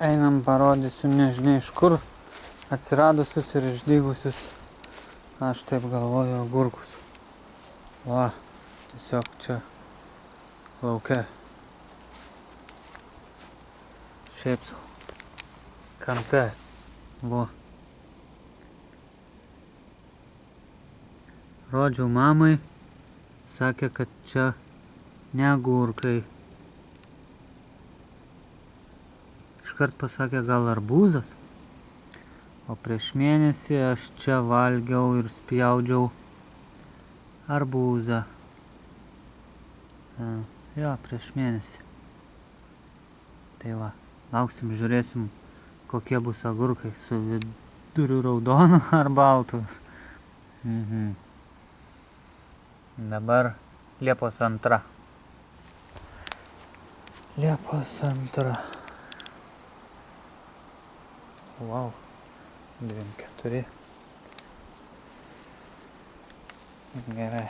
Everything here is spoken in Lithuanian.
Einam parodysiu nežinia iš kur atsiradusius ir išdygusius, aš taip galvoju, agurkus. Va, tiesiog čia lauke. Šiaip sau. Kampe. Va. Rodžiau mamai, sakė, kad čia ne agurkai. Iškart pasakė, gal arbūzas. O prieš mėnesį aš čia valgiau ir spjaudžiau arbūzą. Jo, prieš mėnesį. Tai va, lauksim, žiūrėsim, kokie bus agurkai, su viduriu raudonu ar baltu. Dabar Liepos 2. Liepos 2. Wow, 24. Gerai.